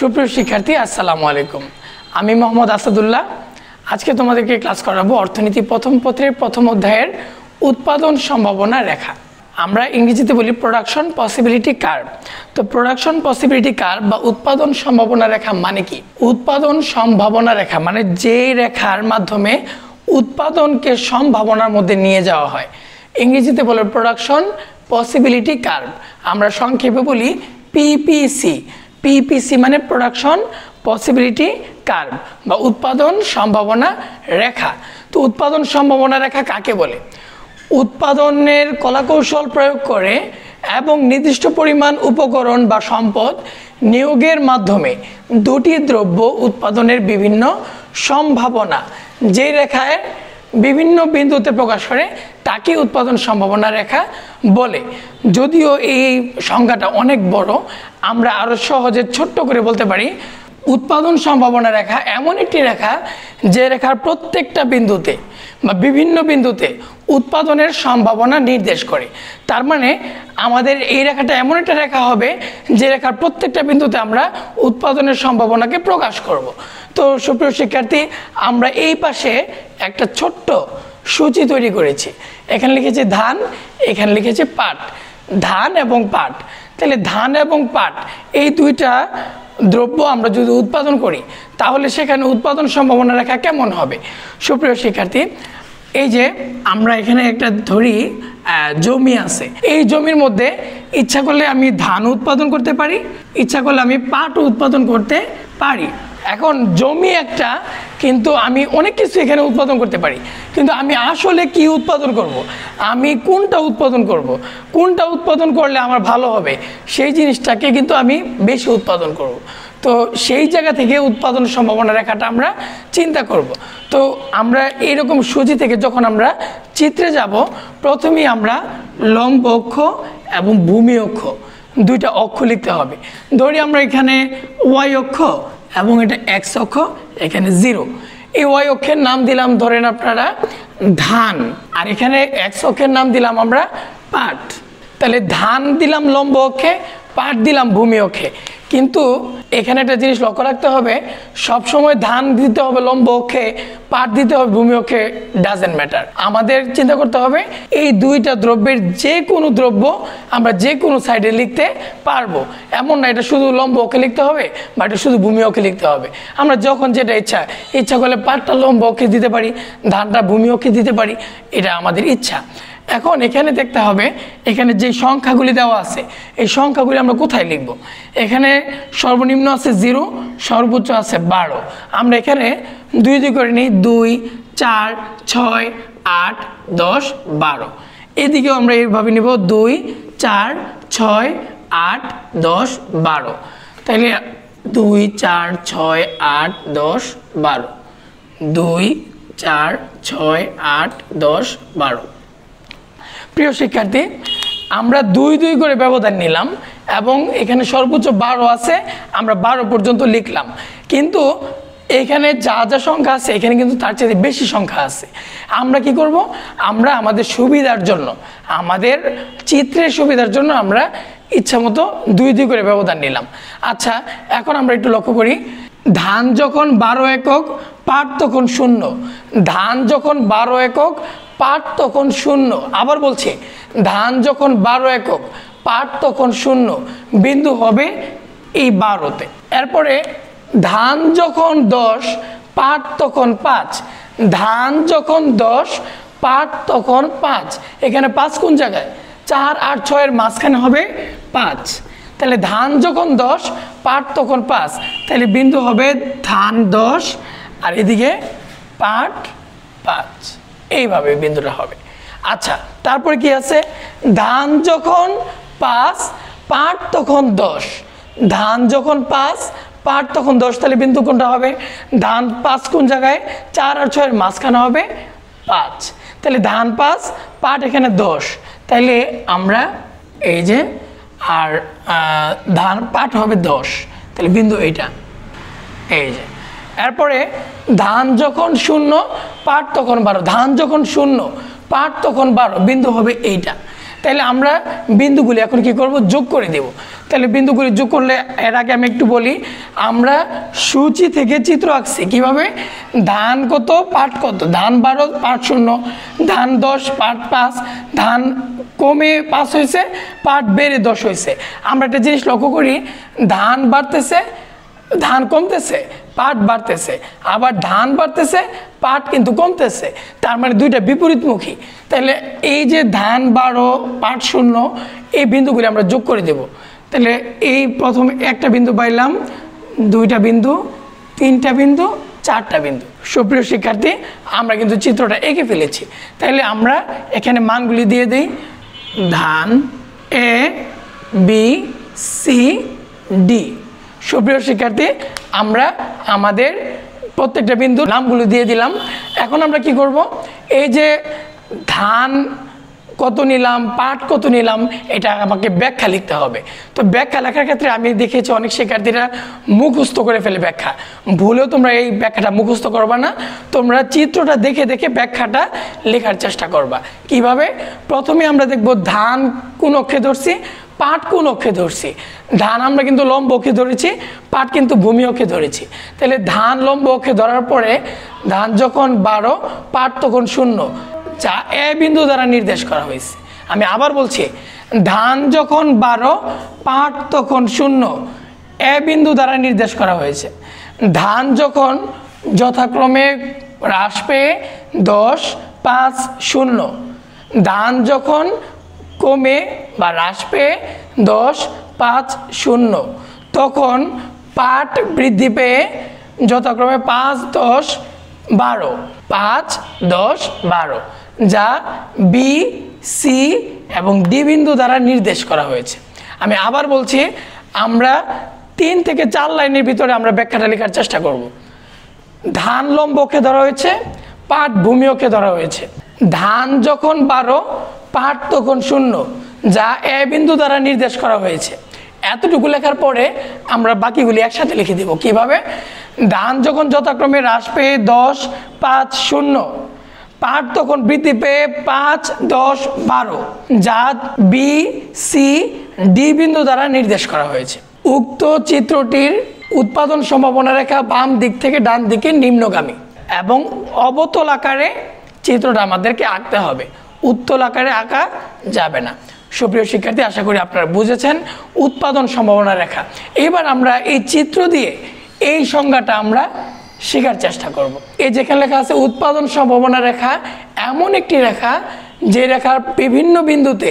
সুপ্রিয় শিক্ষার্থী আসসালামু আলাইকুম। আমি মোহাম্মদ আসাদুল্লাহ। আজকে তোমাদেরকে ক্লাস করাবো অর্থনীতি প্রথম পত্রের প্রথম অধ্যায়ের উৎপাদন সম্ভাবনা রেখা। আমরা ইংরেজিতে বলি প্রোডাকশন পসিবিলিটি কার্ভ। তো প্রোডাকশন পসিবিলিটি কার্ভ বা উৎপাদন সম্ভাবনা রেখা মানে কি? উৎপাদন সম্ভাবনা রেখা মানে যেই রেখার মাধ্যমে উৎপাদনকে সম্ভাবনার মধ্যে নিয়ে যাওয়া হয়। ইংরেজিতে বলে প্রোডাকশন পসিবিলিটি কার্ভ, আমরা সংক্ষেপে বলি পিপিসি। পিপিসি মানে প্রোডাকশন পসিবিলিটি কার্ভ বা উৎপাদন সম্ভাবনা রেখা। তো উৎপাদন সম্ভাবনা রেখা কাকে বলে? উৎপাদনের কলাকৌশল প্রয়োগ করে এবং নির্দিষ্ট পরিমাণ উপকরণ বা সম্পদ নিয়োগের মাধ্যমে দুটি দ্রব্য উৎপাদনের বিভিন্ন সম্ভাবনা যে রেখায় বিভিন্ন বিন্দুতে প্রকাশ করে তাকে উৎপাদন সম্ভাবনা রেখা বলে। যদিও এই সংজ্ঞাটা অনেক বড়, আমরা আরো সহজে ছোট্ট করে বলতে পারি উৎপাদন সম্ভাবনা রেখা এমন একটি রেখা যে রেখার প্রত্যেকটা বিন্দুতে বা বিভিন্ন বিন্দুতে উৎপাদনের সম্ভাবনা নির্দেশ করে। তার মানে আমাদের এই রেখাটা এমন একটা রেখা হবে যে রেখার প্রত্যেকটা বিন্দুতে আমরা উৎপাদনের সম্ভাবনাকে প্রকাশ করব। তো সুপ্রিয় শিক্ষার্থী, আমরা এই পাশে একটা ছোট্ট সূচি তৈরি করেছি। এখানে লিখেছি ধান, এখানে লিখেছি পাট। ধান এবং পাট, তাহলে ধান এবং পাট এই দুইটা দ্রব্য আমরা যদি উৎপাদন করি তাহলে সেখানে উৎপাদন সম্ভাবনা রেখা কেমন হবে? সুপ্রিয় শিক্ষার্থী, এই যে আমরা এখানে একটা ধরি জমি আছে, এই জমির মধ্যে ইচ্ছা করলে আমি ধান উৎপাদন করতে পারি, ইচ্ছা করলে আমি পাট উৎপাদন করতে পারি। এখন জমি একটা, কিন্তু আমি অনেক কিছু এখানে উৎপাদন করতে পারি, কিন্তু আমি আসলে কি উৎপাদন করব? আমি কোনটা উৎপাদন করব? কোনটা উৎপাদন করলে আমার ভালো হবে সেই জিনিসটাকে কিন্তু আমি বেশি উৎপাদন করব। তো সেই জায়গা থেকে উৎপাদন সম্ভাবনা রেখাটা আমরা চিন্তা করব। তো আমরা এইরকম সূচি থেকে যখন আমরা চিত্রে যাব, প্রথমেই আমরা লম্ব অক্ষ এবং ভূমি অক্ষ দুইটা অক্ষ লিখতে হবে। ধরি আমরা এখানে ওয়াই অক্ষ এবং এটা এক্স অক্ষ, এখানে 0। এই ওয়াই অক্ষের নাম দিলাম ধরেন আপনারা ধান, আর এখানে এক্স অক্ষের নাম দিলাম আমরা পাট। তাহলে ধান দিলাম লম্ব অক্ষে, পাট দিলাম ভূমি অক্ষে। কিন্তু এখানে একটা জিনিস লক্ষ্য রাখতে হবে, সবসময় ধান দিতে হবে লম্ব অক্ষে, পাট দিতে হবে ভূমি অক্ষে, ডাজেন্ট ম্যাটার। আমাদের চিন্তা করতে হবে এই দুইটা দ্রব্যের যে কোনো দ্রব্য আমরা যে কোনো সাইডে লিখতে পারবো, এমন না এটা শুধু লম্ব অক্ষে লিখতে হবে বা এটা শুধু ভূমি অক্ষে লিখতে হবে। আমরা যখন যেটা ইচ্ছা করলে পাটটা লম্ব অক্ষে দিতে পারি, ধানটা ভূমি অক্ষে দিতে পারি, এটা আমাদের ইচ্ছা। এখন এখানে দেখতে হবে এখানে যে সংখ্যাগুলি দেওয়া আছে এই সংখ্যাগুলি আমরা কোথায় লিখব? এখানে সর্বনিম্ন আছে 0, সর্বোচ্চ আছে 12। আমরা এখানে 2 করে নিই, 2, 4, 6, 8, 10, 12। এদিকেও আমরা এইভাবে নিব 2, 4, 6, 8, 10, 12। তাহলে 2, 4, 6, 8, 10, 12, 2, 4, 6, 8, 10, 12। প্রিয় শিক্ষার্থী, আমরা 2 করে ব্যবধান নিলাম এবং এখানে সর্বোচ্চ 12 আছে, আমরা 12 পর্যন্ত লিখলাম। কিন্তু এখানে যা যা সংখ্যা আছে এখানে কিন্তু তার চেয়ে বেশি সংখ্যা আছে। আমরা কি করব? আমরা আমাদের সুবিধার জন্য, আমাদের চিত্রের সুবিধার জন্য আমরা ইচ্ছা মতো 2 করে ব্যবধান নিলাম। আচ্ছা, এখন আমরা একটু লক্ষ্য করি, ধান যখন 12 একক, পাট তখন 0। ধান যখন 12 একক, পাট তখন 0। আবার বলছি, ধান যখন 12 একক, পাট তখন 0, বিন্দু হবে এই 12তে। এরপরে ধান যখন 10, পাট তখন 5। ধান যখন 10, পাট তখন 5। এখানে 5 কোন জায়গায়? 4 আর 6 এর মাঝখানে হবে 5। তাহলে ধান যখন 10, পাট তখন 5, তাহলে বিন্দু হবে ধান 10 আর এদিকে পাট 5, এইভাবে বিন্দুটা হবে। আচ্ছা, তারপরে কি আছে? ধান যখন 5, পাট তখন 10। ধান যখন 5, পাট তখন 10, তাহলে বিন্দু কোনটা হবে? ধান 5 কোন জায়গায়? 4 আর 6 এর মাঝখানে হবে 5। তাহলে ধান 5, পাট এখানে 10, তাইলে আমরা এই যে আর ধান পাট হবে 10, তাহলে বিন্দু এইটা, এই যে। এরপরে ধান যখন 0, পাট তখন 12। ধান যখন 0, পাট তখন 12, বিন্দু হবে এইটা। তাহলে আমরা বিন্দুগুলি এখন কি করব? যোগ করে দেব। তাহলে বিন্দুগুলি যোগ করলে, এর আগে আমি একটু বলি, আমরা সূচি থেকে চিত্র আঁকছি কিভাবে, ধান কত পাট কত, ধান 12 পাট 0, ধান 10 পাট 5, ধান কমে 5 হয়েছে, পাট বেড়ে 10 হয়েছে। আমরা একটা জিনিস লক্ষ্য করি, ধান বাড়তেছে, ধান কমতেছে, পাট বাড়তেছে, আবার ধান বাড়তেছে, পাট কিন্তু কমতেছে, তার মানে দুইটা বিপরীতমুখী। তাহলে এই যে ধান 12 পাট 0, এই বিন্দুগুলি আমরা যোগ করে দেব। তাহলে এই প্রথমে একটা বিন্দু পাইলাম, দুইটা বিন্দু, তিনটা বিন্দু, চারটা বিন্দু। সুপ্রিয় শিক্ষার্থী, আমরা কিন্তু চিত্রটা এঁকে ফেলেছি। তাহলে আমরা এখানে মানগুলি দিয়ে দিই, ধান A B C D। সুপ্রিয় শিক্ষার্থী, আমরা আমাদের প্রত্যেকটা বিন্দুর নামগুলো দিয়ে দিলাম। এখন আমরা কি করব, এই যে ধান কত নিলাম, পাট কত নিলাম, এটা আমাকে ব্যাখ্যা লিখতে হবে। তো ব্যাখ্যা লেখার ক্ষেত্রে আমি দেখেছি অনেক শিক্ষার্থীরা মুখস্থ করে ফেলে ব্যাখ্যা। ভুলেও তোমরা এই ব্যাখ্যাটা মুখস্থ করবা না, তোমরা চিত্রটা দেখে দেখে ব্যাখ্যাটা লেখার চেষ্টা করবা। কিভাবে? প্রথমে আমরা দেখব ধান কোন অক্ষে ধরছি, পাট কোন অক্ষে ধরছি। ধান আমরা কিন্তু লম্ব অক্ষে ধরেছি, পাট কিন্তু ভূমি অক্ষে ধরেছি। তাহলে ধান লম্ব অক্ষে ধরার পরে ধান যখন 12, পাট তখন 0, যা এ বিন্দু দ্বারা নির্দেশ করা হয়েছে। আমি আবার বলছি, ধান যখন 12, পাট তখন 0, এ বিন্দু দ্বারা নির্দেশ করা হয়েছে। ধান যখন যথাক্রমে হ্রাস পেয়ে 10, 5, 0, ধান যখন কমে বা হ্রাস পেয়ে 10, 5, 0, তখন পাট বৃদ্ধি পেয়ে যথাক্রমে 5, 10, 12, 5, 10, 12, যা বি, সি এবং ডি বিন্দু দ্বারা নির্দেশ করা হয়েছে। আমি আবার বলছি, আমরা 3 থেকে 4 লাইনের ভিতরে আমরা ব্যাখ্যাটা লেখার চেষ্টা করব। ধান লম্ব অক্ষে ধরা হয়েছে, পাট ভূমি অক্ষে ধরা হয়েছে। ধান যখন 12, পাট তখন 0, যা এ বিন্দু দ্বারা নির্দেশ করা হয়েছে। এতটুকু লেখার পরে আমরা বাকিগুলি একসাথে লিখে দেব। কিভাবে? ধান যখন যথাক্রমে হ্রাস পেয়ে 10, 5, 0, পাট তখন বৃদ্ধি পেয়ে 5, 10, 12, যা বি, সি, ডি বিন্দু দ্বারা নির্দেশ করা হয়েছে। উক্ত চিত্রটির উৎপাদন সম্ভাবনা রেখা বাম দিক থেকে ডান দিকে নিম্নগামী এবং অবতল আকারে চিত্রটা আমাদেরকে আঁকতে হবে, উত্তল আকারে আঁকা যাবে না। সুপ্রিয় শিক্ষার্থী, আশা করি আপনারা বুঝেছেন উৎপাদন সম্ভাবনা রেখা। এবার আমরা এই চিত্র দিয়ে এই সংজ্ঞাটা আমরা শেখার চেষ্টা করব। এই যেখানে লেখা আছে উৎপাদন সম্ভাবনা রেখা, এমন একটি রেখা যে রেখার বিভিন্ন বিন্দুতে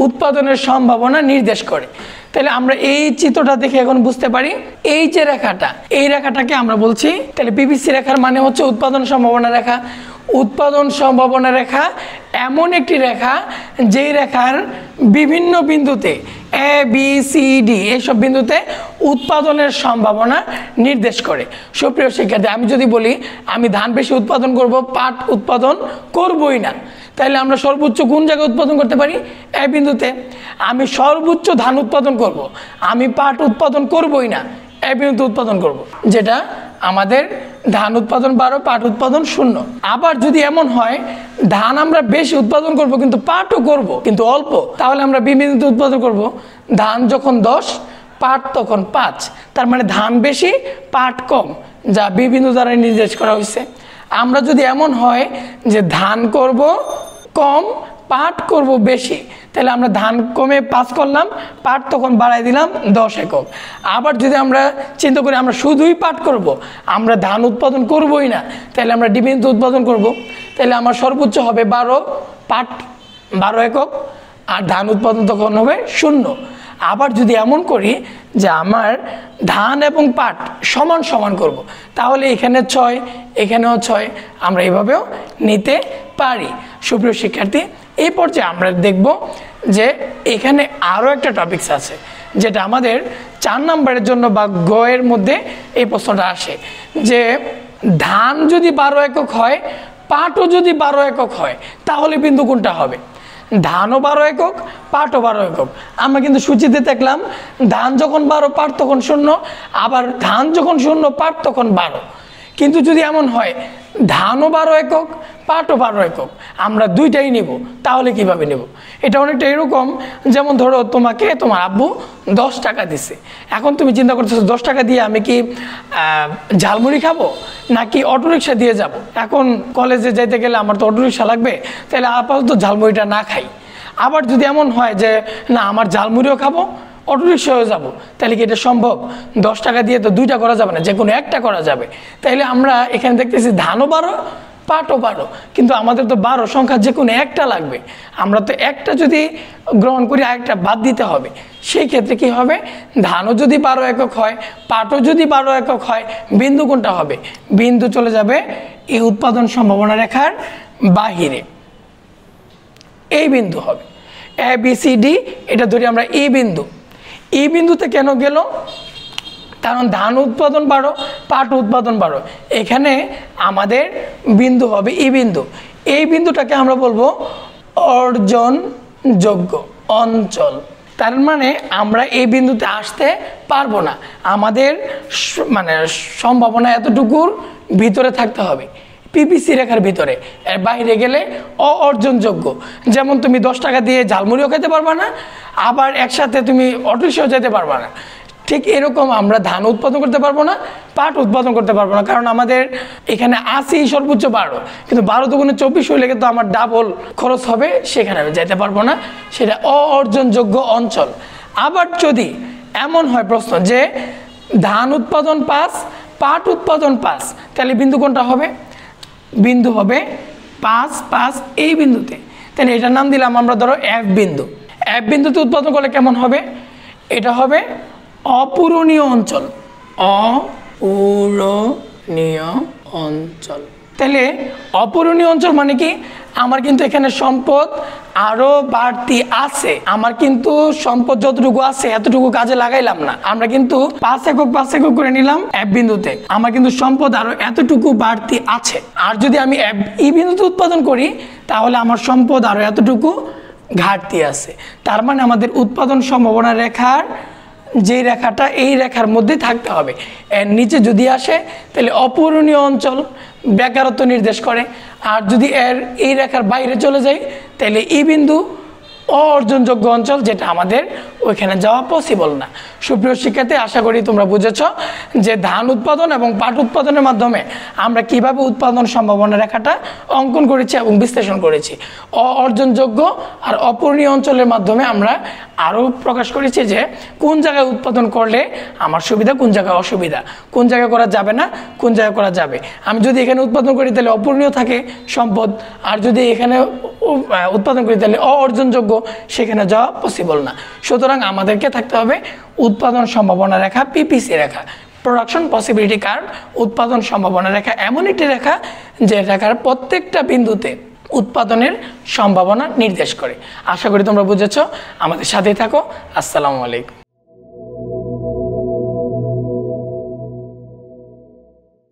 উৎপাদনের সম্ভাবনা নির্দেশ করে। তাহলে আমরা এই চিত্রটা দেখে এখন বুঝতে পারি, এই যে রেখাটা, এই রেখাটাকে আমরা বলছি, তাহলে পিভিসি রেখার মানে হচ্ছে উৎপাদন সম্ভাবনা রেখা। উৎপাদন সম্ভাবনা রেখা এমন একটি রেখা যেই রেখার বিভিন্ন বিন্দুতে এ বি সি ডি এইসব বিন্দুতে উৎপাদনের সম্ভাবনা নির্দেশ করে। সুপ্রিয় শিক্ষার্থী, আমি যদি বলি আমি ধান বেশি উৎপাদন করব, পাট উৎপাদন করবই না, তাহলে আমরা সর্বোচ্চ কোন জায়গায় উৎপাদন করতে পারি? এ বিন্দুতে। আমি সর্বোচ্চ ধান উৎপাদন করব, আমি পাট উৎপাদন করবই না, এ বিন্দুতে উৎপাদন করব, যেটা আমাদের ধান উৎপাদন 12, পাট উৎপাদন 0। আবার যদি এমন হয় ধান আমরা বেশি উৎপাদন করব কিন্তু পাটও করব কিন্তু অল্প, তাহলে আমরা বি বিন্দুতে উৎপাদন করব। ধান যখন 10, পাট তখন 5, তার মানে ধান বেশি পাট কম, যা বি বিন্দু দ্বারা নির্দেশ করা হয়েছে। আমরা যদি এমন হয় যে ধান করব কম, পাট করব বেশি, তাহলে আমরা ধান কমে 5 করলাম, পাট তখন বাড়াই দিলাম 10 একক। আবার যদি আমরা চিন্তা করি আমরা শুধুই পাট করব, আমরা ধান উৎপাদন করবই না, তাহলে আমরা ডি বিন্দু উৎপাদন করব, তাহলে আমার সর্বোচ্চ হবে 12, পাট 12 একক, আর ধান উৎপাদন তখন হবে 0। আবার যদি এমন করি যে আমার ধান এবং পাট সমান সমান করব, তাহলে এখানে 6, এখানেও 6, আমরা এভাবেও নিতে পারি। সুপ্রিয় শিক্ষার্থী, এই পর্যায়ে আমরা দেখব যে এখানে আরও একটা টপিকস আছে যেটা আমাদের 4 নম্বরের জন্য বা গ এর মধ্যে এই প্রশ্নটা আসে, যে ধান যদি 12 একক হয়, পাটও যদি 12 একক হয়, তাহলে বিন্দু কোনটা হবে? ধানও 12 একক, পাটও 12 একক। আমরা কিন্তু সূচিতে দেখলাম ধান যখন 12, পাট তখন 0, আবার ধান যখন 0, পাট তখন 12। কিন্তু যদি এমন হয় ধানও 12 একক, পাটও 12 একক, আমরা দুইটাই নিব, তাহলে কিভাবে নেব? এটা অনেকটা এরকম, যেমন ধরো তোমাকে তোমার আব্বু 10 টাকা দিছে, এখন তুমি চিন্তা করতেছো 10 টাকা দিয়ে আমি কি ঝালমুড়ি খাবো নাকি অটোরিকশা দিয়ে যাব। এখন কলেজে যাইতে গেলে আমার তো অটোরিকশা লাগবে, তাহলে আপাতত ঝালমুড়িটা না খাই। আবার যদি এমন হয় যে না আমার ঝালমুড়িও খাবো অটোরিকশায়ও যাব, তাহলে কি এটা সম্ভব? 10 টাকা দিয়ে তো দুইটা করা যাবে না, যে কোনো একটা করা যাবে। তাইলে আমরা এখানে দেখতেছি ধানও 12, পাটও 12, কিন্তু আমাদের তো 12 সংখ্যা যে কোনো একটা লাগবে। আমরা তো একটা যদি গ্রহণ করি আরেকটা বাদ দিতে হবে। সেই ক্ষেত্রে কি হবে? ধানও যদি 12 একক হয়, পাটও যদি 12 একক হয়, বিন্দু কোনটা হবে? বিন্দু চলে যাবে এই উৎপাদন সম্ভাবনা রেখার বাহিরে, এই বিন্দু হবে। ABCD এটা ধরি আমরা ই বিন্দু। ই বিন্দুতে কেন গেল? কারণ ধান উৎপাদন 12, পাট উৎপাদন 12, এখানে আমাদের বিন্দু হবে ই বিন্দু। এই বিন্দুটাকে আমরা বলবো অর্জনযোগ্য অঞ্চল। তার মানে আমরা এই বিন্দুতে আসতে পারবো না, আমাদের মানে সম্ভাবনা এতটুকুর ভিতরে থাকতে হবে, পিপিসি রেখার ভিতরে। এর বাইরে গেলে অর্জনযোগ্য। যেমন তুমি 10 টাকা দিয়ে ঝালমুড়িও খেতে পারবা না, আবার একসাথে তুমি অটোরিকশাও যেতে পারবা না। ঠিক এরকম আমরা ধান উৎপাদন করতে পারবো না, পাট উৎপাদন করতে পারবো না, কারণ আমাদের এখানে আসি সর্বোচ্চ 12, কিন্তু 12 দুগুণে 24 হইলে কিন্তু আমার ডাবল খরচ হবে, সেখানে আমি যেতে পারবো না, সেটা অর্জনযোগ্য অঞ্চল। আবার যদি এমন হয় প্রশ্ন যে ধান উৎপাদন 5, পাট উৎপাদন 5, তাহলে বিন্দু কোনটা হবে? বিন্দু হবে 5, 5 এই বিন্দুতে। তাহলে এটার নাম দিলাম আমরা ধরো এফ বিন্দু। এফ বিন্দুতে উৎপাদন করলে কেমন হবে? এটা হবে অপূরণীয় অঞ্চল, অপূরণীয় অঞ্চল। তাহলে অপূরণীয় অঞ্চল মানে কি? আমার কিন্তু এখানে সম্পদ আরো বাড়তি আছে, আমার কিন্তু সম্পদ যতটুকু আছে এতটুকু কাজে লাগাইলাম না, আমরা কিন্তু 5 একক 5 একক করে নিলাম এফ বিন্দুতে, আমার কিন্তু সম্পদ আরো এতটুকু বাড়তি আছে। আর যদি আমি ই বিন্দুতে উৎপাদন করি তাহলে আমার সম্পদ আরো এতটুকু ঘাটতি আছে। তার মানে আমাদের উৎপাদন সম্ভাবনা রেখার যে রেখাটা এই রেখার মধ্যে থাকতে হবে, এর নিচে যদি আসে তাহলে অপূরণীয় অঞ্চল বেকারত্ব নির্দেশ করে। আর যদি এর এই রেখার বাইরে চলে যায় তাহলে ই বিন্দু অর্জনযোগ্য অঞ্চল, যেটা আমাদের ওইখানে যাওয়া পসিবল না। সুপ্রিয় শিক্ষার্থী, আশা করি তোমরা বুঝেছ যে ধান উৎপাদন এবং পাট উৎপাদনের মাধ্যমে আমরা কিভাবে উৎপাদন সম্ভাবনা রেখাটা অঙ্কন করেছি এবং বিশ্লেষণ করেছি। অর্জনযোগ্য আর অপূরণীয় অঞ্চলের মাধ্যমে আমরা আরও প্রকাশ করেছি যে কোন জায়গায় উৎপাদন করলে আমার সুবিধা, কোন জায়গায় অসুবিধা, কোন জায়গায় করা যাবে না, কোন জায়গায় করা যাবে। আমি যদি এখানে উৎপাদন করি তাহলে অপূরণীয় থাকে সম্পদ, আর যদি এখানে উৎপাদন করি তাহলে অর্জনযোগ্য, সেখানে যাওয়া পসিবল না। সুতরাং আমাদেরকে থাকতে হবে উৎপাদন সম্ভাবনা রেখা, পিপিসি রেখা, প্রোডাকশন পসিবিলিটি কার্ভ। উৎপাদন সম্ভাবনা রেখা এমন একটি রেখা যে রেখার প্রত্যেকটা বিন্দুতে উৎপাদনের সম্ভাবনা নির্দেশ করে। আশা করি তোমরা বুঝেছ। আমাদের সাথেই থাকো। আসসালামু আলাইকুম।